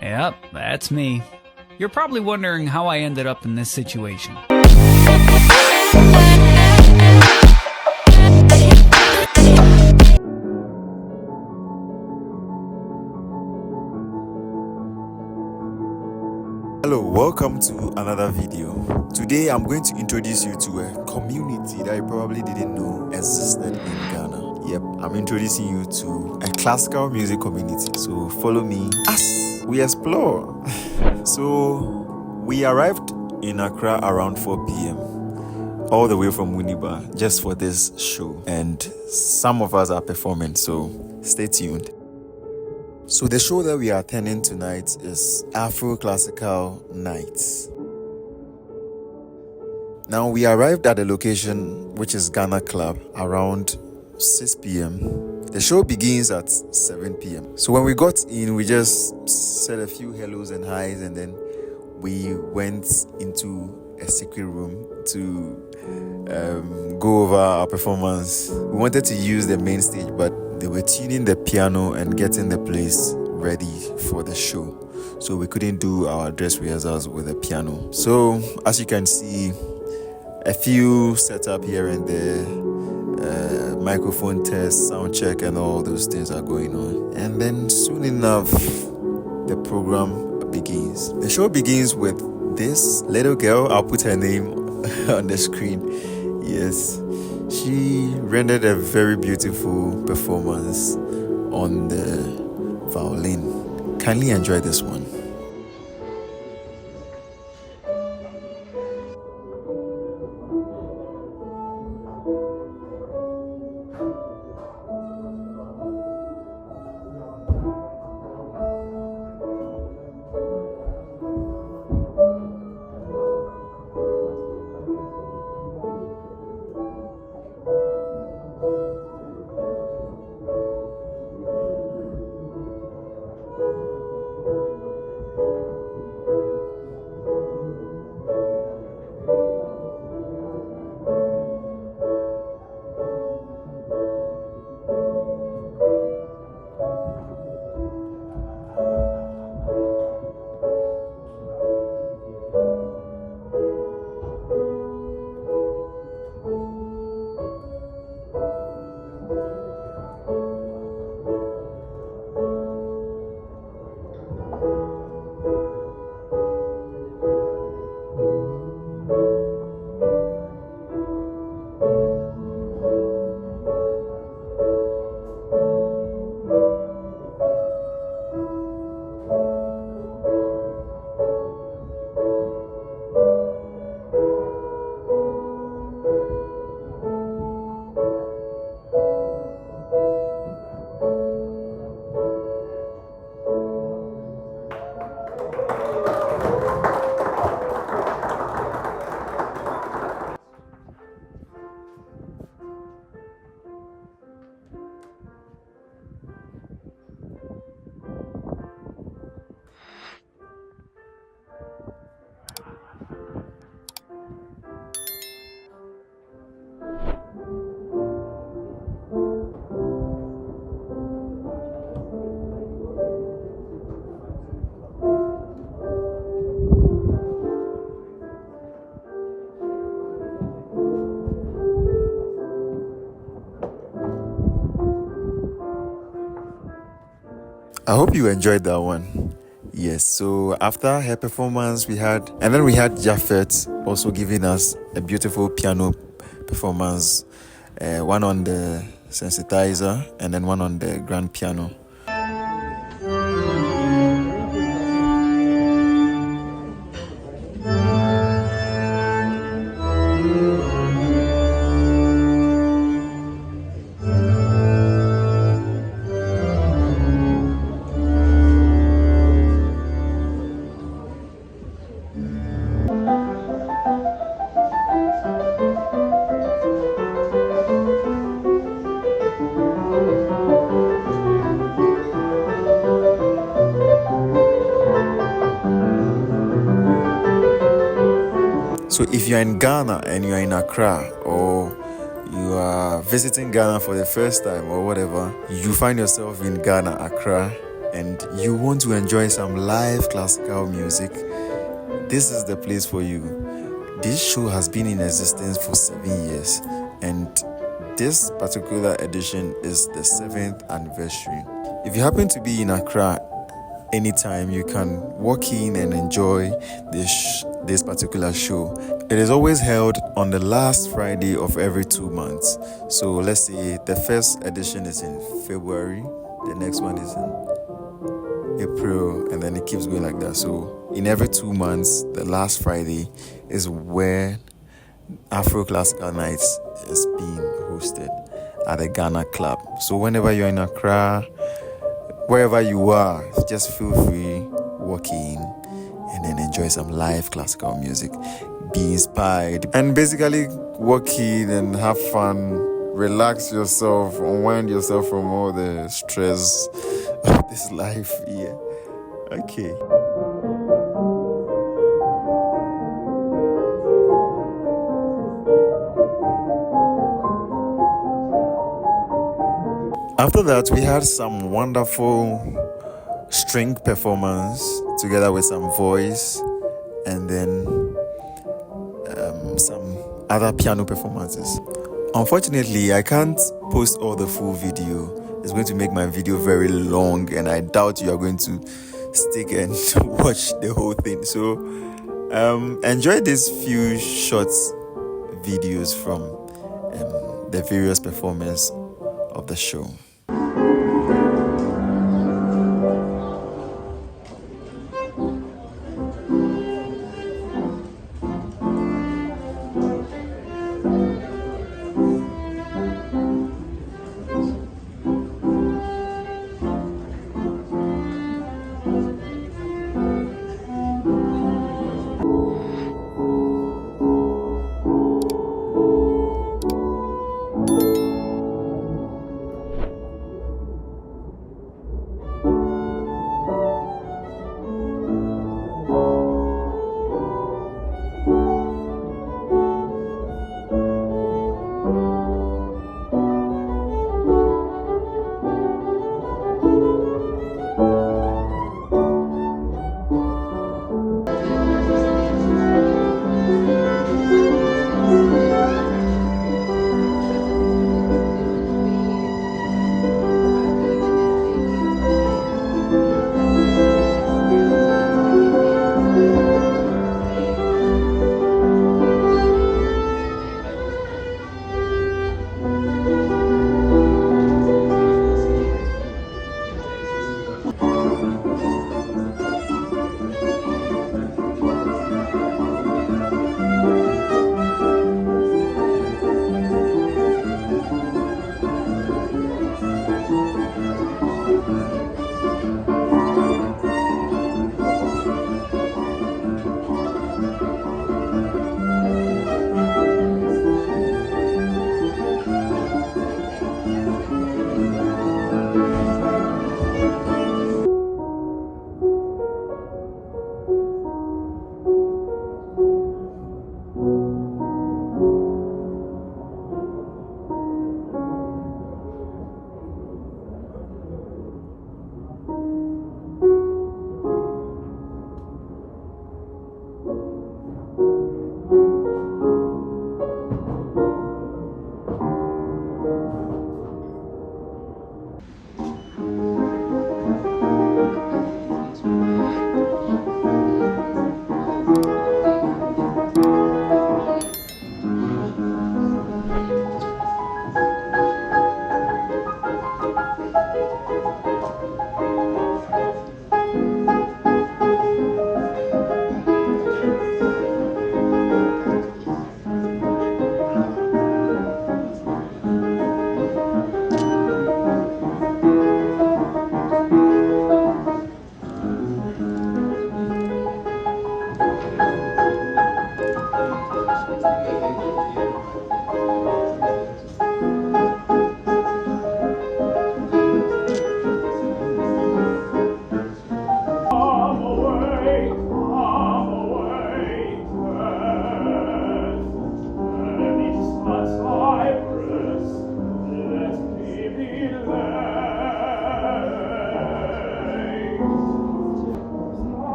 Yep, that's me. You're probably wondering how I ended up in this situation. Hello, welcome to another video. Today I'm going to introduce you to a community that you probably didn't know existed in Ghana. Yep, I'm introducing you to a classical music community. So follow me as we explore. So we arrived in Accra around 4 p.m. all the way from Winneba just for this show, and some of us are performing, so stay tuned. So the show that we are attending tonight is Afro Classical Nights. Now we arrived at the location, which is Ghana Club, around 6 p.m. The show begins at 7 p.m. So when we got in, we just said a few hellos and highs, and then we went into a secret room to go over our performance. We wanted to use the main stage, but they were tuning the piano and getting the place ready for the show, so we couldn't do our dress rehearsals with the piano. So as you can see, a few setup here and there, microphone test, sound check, and all those things are going on. And then soon enough, the program begins. The show begins with this little girl. I'll put her name on the screen. Yes, she rendered a very beautiful performance on the violin. Kindly enjoy this one. I hope you enjoyed that one. Yes, so after her performance, we had Japheth also giving us a beautiful piano performance, one on the sensitizer and then one on the grand piano. So if you're in Ghana and you're in Accra, or you are visiting Ghana for the first time or whatever, you find yourself in Ghana, Accra, and you want to enjoy some live classical music, this is the place for you. This show has been in existence for 7 years, and this particular edition is the 7th anniversary. If you happen to be in Accra anytime, you can walk in and enjoy this particular show. It is always held on the last Friday of every 2 months. So let's say the first edition is in February, the next one is in April, and then it keeps going like that. So in every 2 months, the last Friday is where Afro Classical Nights is being hosted at the Ghana Club. So whenever you're in Accra, wherever you are, just feel free, walk in and then enjoy some live classical music. Be inspired and basically walk in and have fun, relax yourself, unwind yourself from all the stress of this life. Yeah. Okay. After that, we had some wonderful string performance together with some voice, and then some other piano performances. Unfortunately, I can't post all the full video. It's going to make my video very long, and I doubt you are going to stick and watch the whole thing. So enjoy these few short videos from the various performers of the show.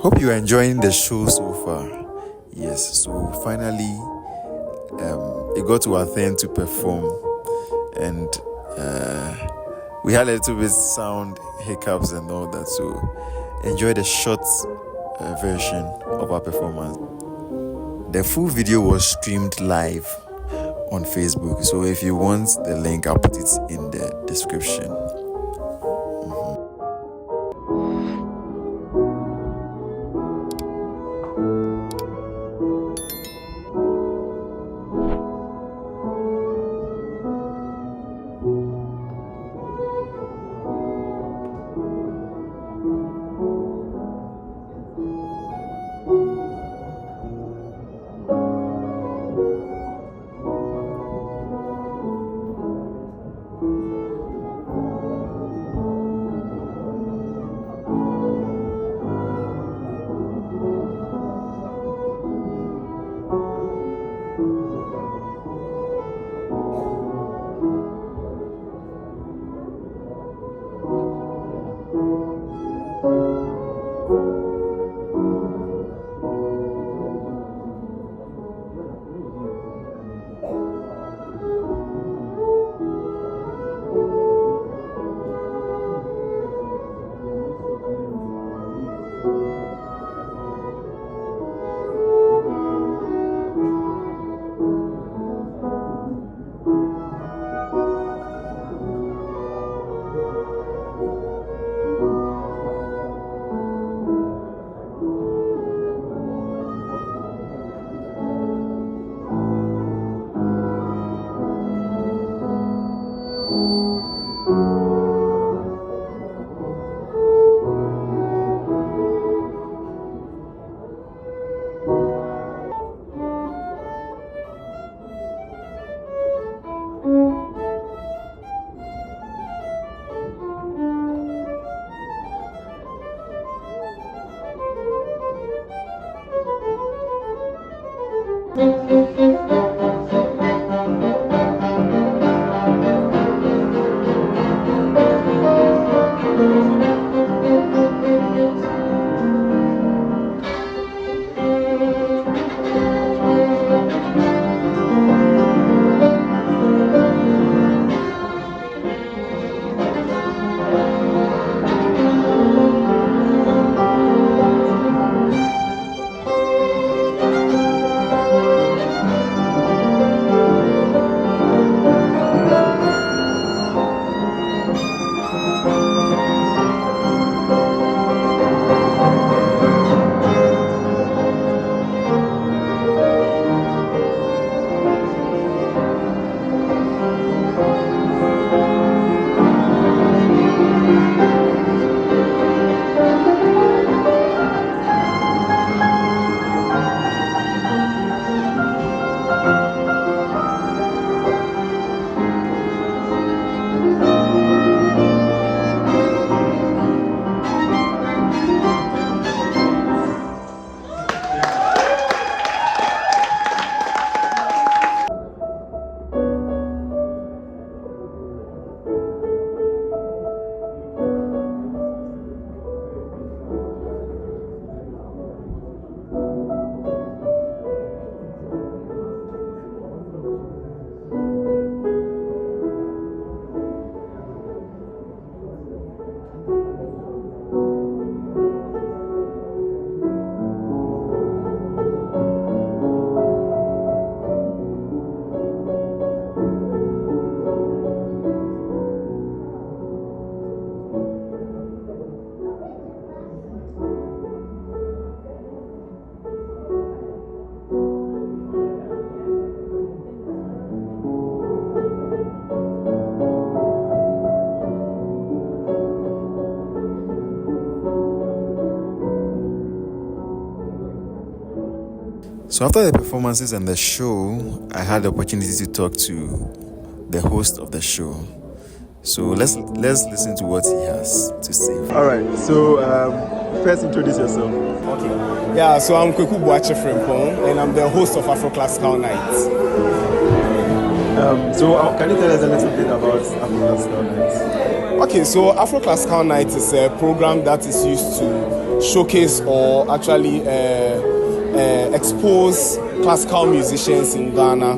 Hope you are enjoying the show so far. Yes, so finally it got to our turn to perform, and we had a little bit sound hiccups and all that, so enjoy the short version of our performance. The full video was streamed live on Facebook, so if you want the link, I'll put it in the description. So after the performances and the show, I had the opportunity to talk to the host of the show. So let's listen to what he has to say. All right. So first introduce yourself. Okay. Yeah. So I'm Kweku Boache Frimpong, and I'm the host of Afro Classical Nights. Can you tell us a little bit about Afro Classical Nights? Okay. So Afro Classical Nights is a program that is used to showcase or actually expose classical musicians in Ghana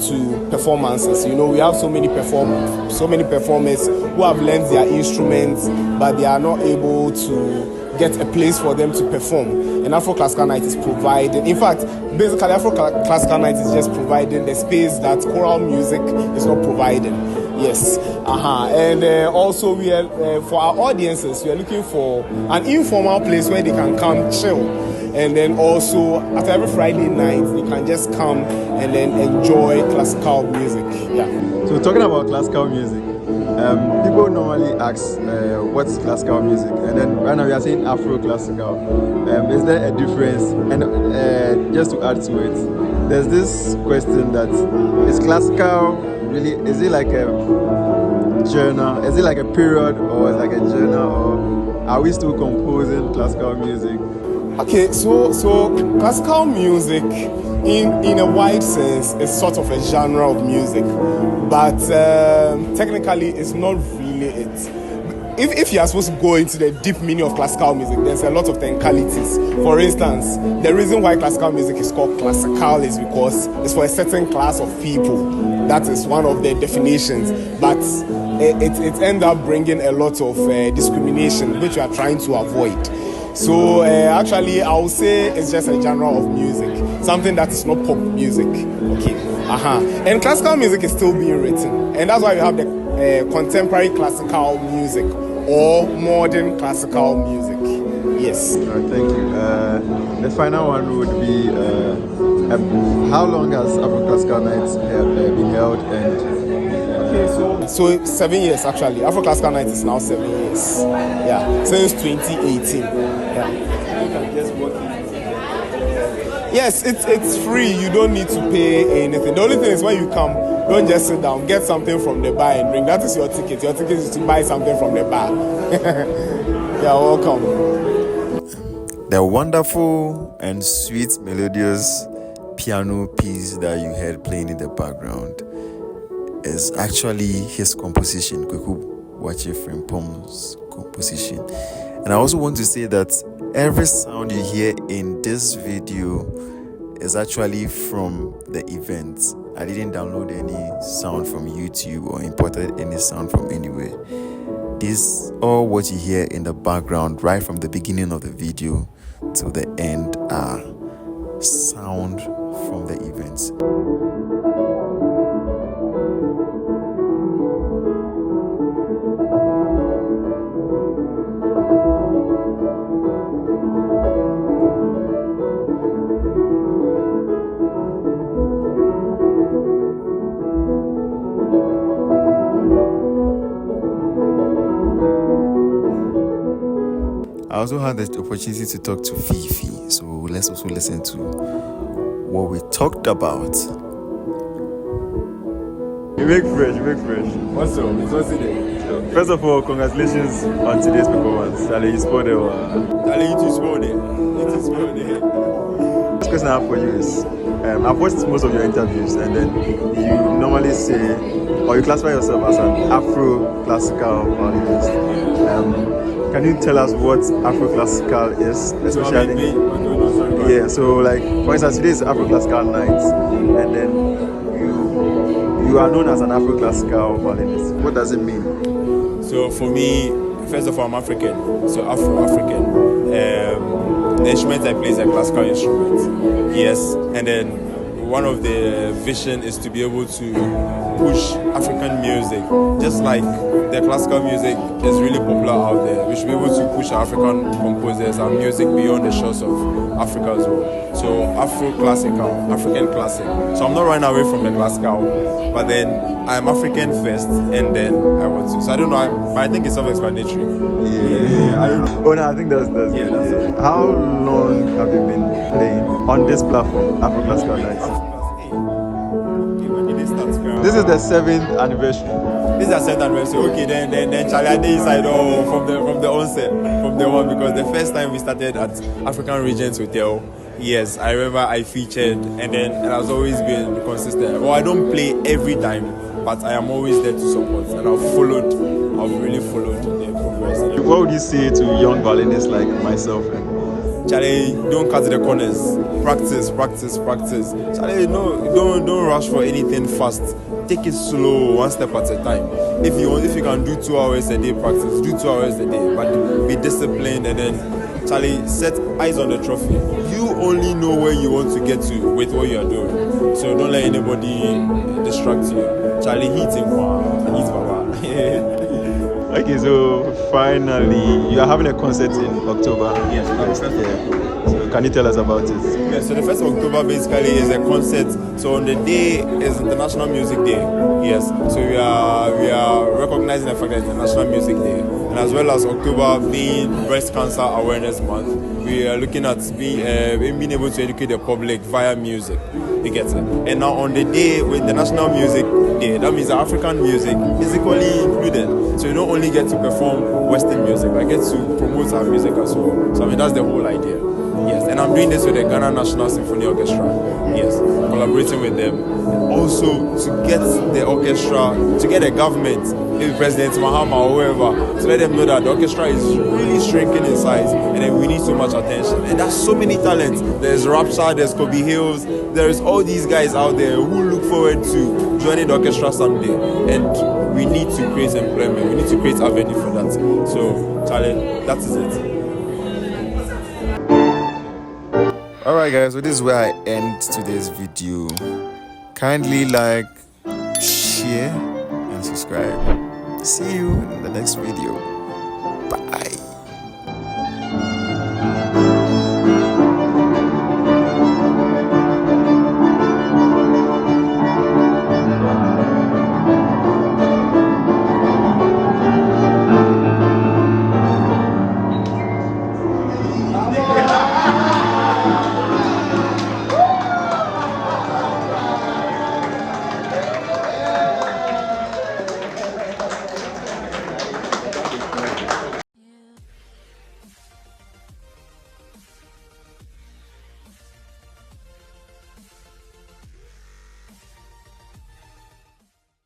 to performances. You know, we have so many performers who have learned their instruments, but they are not able to get a place for them to perform. And Afro Classical Nights is providing. In fact, basically, Afro Classical Nights is just providing the space that choral music is not providing. Yes. And also, we are for our audiences, we are looking for an informal place where they can come chill. And then also, after every Friday night, they can just come and then enjoy classical music. Yeah. So talking about classical music, people normally ask what's classical music, and then right now we are saying Afro Classical. Is there a difference? And just to add to it, there's this question that is classical really? Is it like a journal? Is it like a period, or is it like a journal, or are we still composing classical music? Okay, so classical music, in a wide sense, is sort of a genre of music, but technically, it's not really it. If you are supposed to go into the deep meaning of classical music, there's a lot of technicalities. For instance, the reason why classical music is called classical is because it's for a certain class of people. That is one of the definitions, but it ends up bringing a lot of discrimination, which we are trying to avoid. So actually, I would say it's just a genre of music, something that is not pop music. Okay, and classical music is still being written, and that's why we have the contemporary classical music or modern classical music. Yes. Thank you. The final one would be how long has Afro Classical Nights been held? And so 7 years actually. Afro Classical Nights is now 7 years. Yeah, since 2018. Yeah. You can just walk in. Yes, it's free. You don't need to pay anything. The only thing is when you come, don't just sit down. Get something from the bar and drink. That is your ticket. Your ticket is to buy something from the bar. You're welcome. The wonderful and sweet melodious piano piece that you heard playing in the background is actually his composition, Kweku Wache Frimpong's composition. And I also want to say that every sound you hear in this video is actually from the event. I didn't download any sound from YouTube or imported any sound from anywhere. This, all what you hear in the background right from the beginning of the video to the end, are sound from the events. I also had the opportunity to talk to Fifi, so let's also listen to what we talked about. You make fresh. What's up? What's it? First of all, congratulations on today's performance. Charlie, you scored it. Charlie, you scored it. First question I have for you is, I've watched most of your interviews, and then you normally say, or you classify yourself as an Afro Classical violinist. Can you tell us what Afro Classical is, especially? Yeah, so like, for instance, today is Afro Classical Nights, and then you are known as an Afro Classical violinist. What does it mean? So for me, first of all, I'm African, so Afro-African. The instrument I play is a classical instrument. Yes, and then one of the vision is to be able to push African music, just like the classical music is really popular out there. We should be able to push our African composers, our music beyond the shores of Africa as well. So Afro Classical, African classic. So I'm not running away from the classical, but then I'm African first, and then I want to. So I don't know, but I think it's self-explanatory. Yeah, I don't know. Oh no, I think that's it. How long have you been playing on this platform, Afro Classical Nights? This is the 7th anniversary. This is the 7th anniversary. Okay, then Charlie, I did inside from the onset, from the one, because the first time we started at African Regents Hotel, yes, I remember I featured, and I've always been consistent. Well, I don't play every time, but I am always there to support, and I've followed I've really followed their progress. What would you say to young violinists like myself? Charlie, don't cut the corners. Practice, practice, practice. Charlie, no, don't rush for anything fast. Take it slow, one step at a time. If you can do 2 hours a day practice, do 2 hours a day, but be disciplined and then, Charlie, set eyes on the trophy. You only know where you want to get to with what you are doing. So don't let anybody distract you. Charlie, hit him, he's Baba. Okay, so finally, you are having a concert in October. Yes, So can you tell us about it? Yeah, so the 1st of October basically is a concert. So on the day is International Music Day. Yes, so we are recognizing the fact that it's International Music Day, and as well as October being Breast Cancer Awareness Month, we are looking at being able to educate the public via music. You get it? And now on the day with the National Music Day, that means African music is equally included. So you don't only get to perform Western music, but I get to promote our music as well. So I mean that's the whole idea. Yes, and I'm doing this with the Ghana National Symphony Orchestra. Yes, collaborating with them. Also to get the orchestra, to get the government, maybe President Mahama or whoever, to let them know that the orchestra is really shrinking in size and then we need so much attention. And there's so many talents. There's Rapture, there's Kobe Hills, there's all these guys out there who look forward to joining the orchestra someday. And we need to create employment, we need to create avenue for that. So, Charlie, that is it. Alright guys, so this is where I end today's video. Kindly like, share and subscribe. See you in the next video. Bye.